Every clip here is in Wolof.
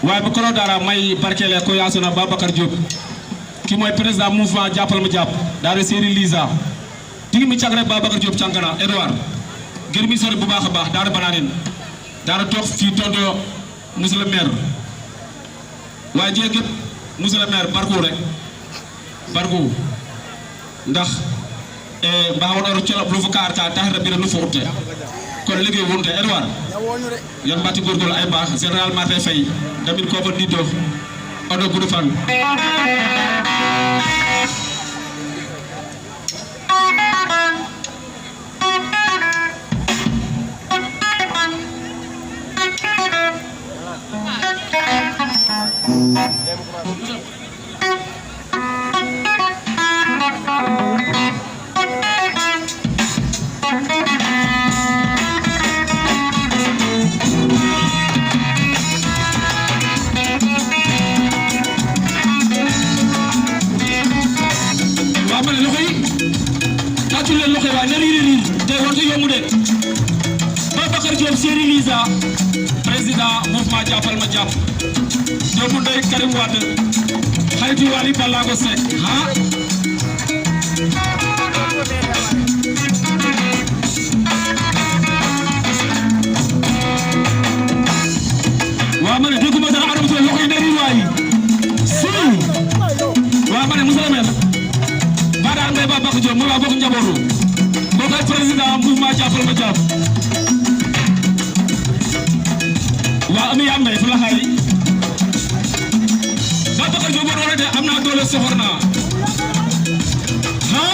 waaye bu kono dara may barkele ko yasuna Babacar Diop ki mooy président mouvement jàppal ma jàpp daara série Lisa tigi mi cagre Babacar Diop cankana Edouard ngir mi sori bu baax a baax daara banaanin daara toog fii tonto monsieur le maire waaye jéeg yëpp monsieur le maire barku rek barku ndax mbawon oro colo lu fu karta tahra bi nu fuute kon liggéey wonte Edouard yon batti gorgol ay baax général Martin Faye damit ko ba dido odo gudu fan Babacar Diop série Lisa président mouvement jàppal ma jàpp doomu ndey Karim Wade xaritu Wally Ballago Seck ha waa ma ne dégguma dara adam to loxoy ndari waay si waa ma ne monsieur le maire bada ngay Babacar Diop mo la bokk njabootu bokk président mouvement jàppal ma jàpp waa ami yambe fu la xari Babacar Diop wala de am naa doole soxor naa ha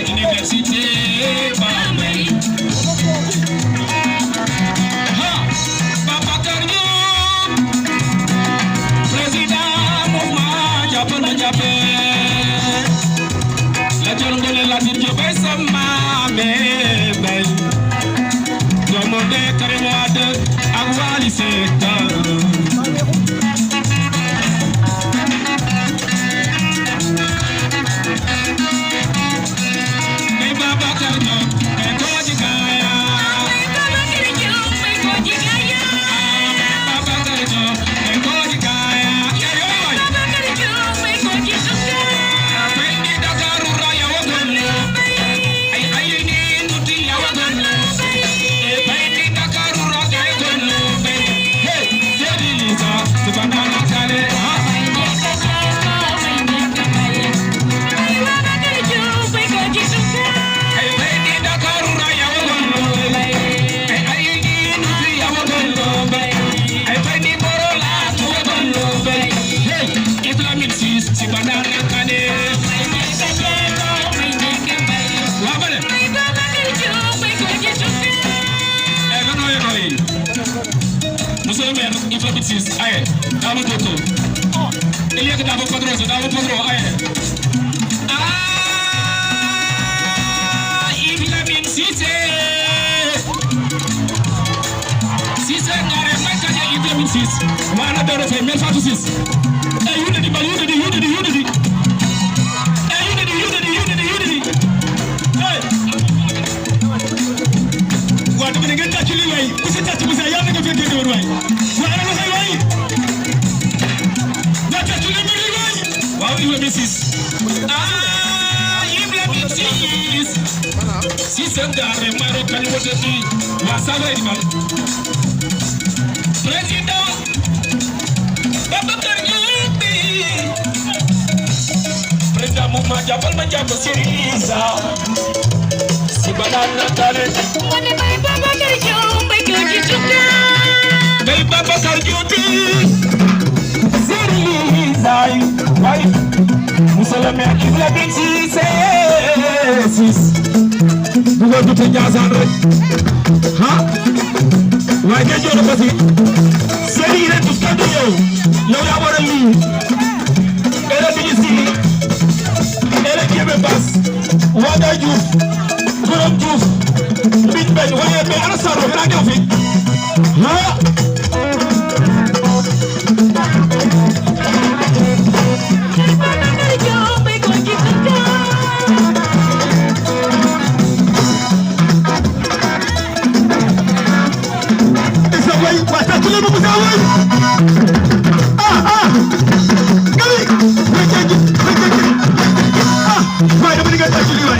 Université Bambey ha Babacar Diop président mouvement jàppal ma jàppe la jor ngone la dir jo bay sama bay doomu de Karim Wade ak Wally Seck Babacar Diop banana kale ay bay di Dakaru ra yawa gondo ay di nuti yawa gondo ay bay di borola tuwa gondo hey Islamin sis si banana kale wabale Monsieur le maire, il faut bêtise. Aïe, dans le toto. Il y a que dans vos padrons, aïe. Ah, il a mis Six, n'arrête pas quand il a mis six. Voilà, dans le fait, mais pas tout six. Hey, unity. Hey, unity. Hey. What do we get that you way? Who's it that you say? You're going to get it right. What are you way? That's what you never way. Wow, you will miss this. Ah, you will miss this. Sister, Maro, can you watch it? What's our man? President, Baba Karjuti. President Muma Jabal Majabo Siriza. Banana kale wale mai baba karjuti siri zai wai musalame ibla bin sis dugo dute jasan rek ha wai ke joro ko si siri re tuskadu yow ya wara li ele bi si ele kebe bas wada juuf Borom Diouf biñ bañ waye be ana saro la ñëw fi ha isa way wa ta tule bu sa way kali way dama diga ta tule way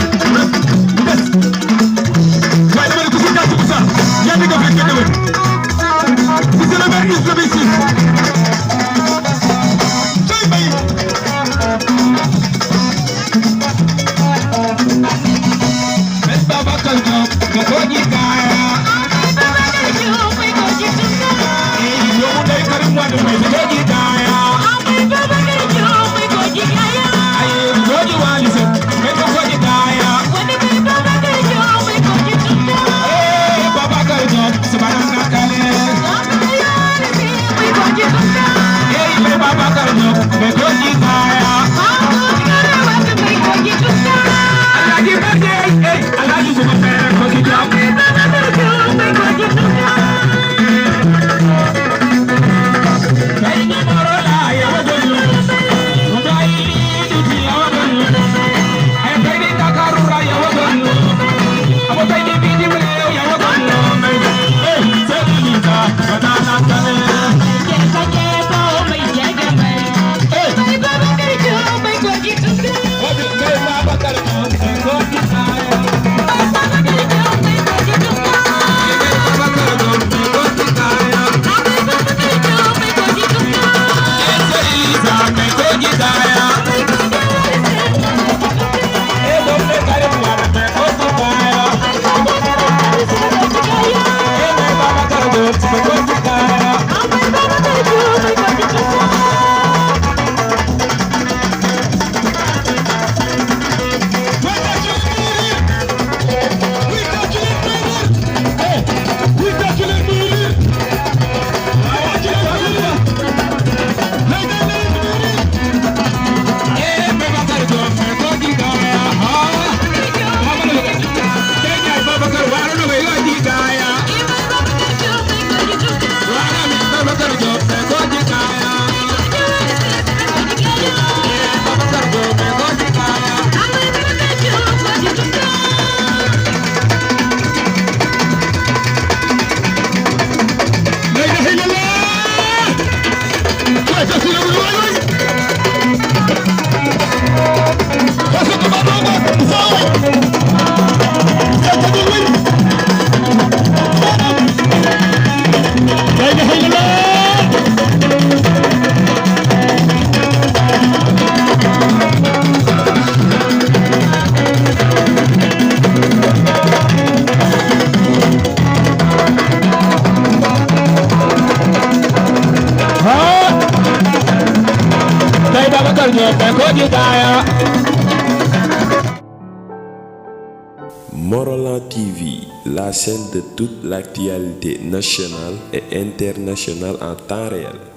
La ilaha illallah. Morolan TV, la chaîne de toute l'actualité nationale et internationale en temps réel.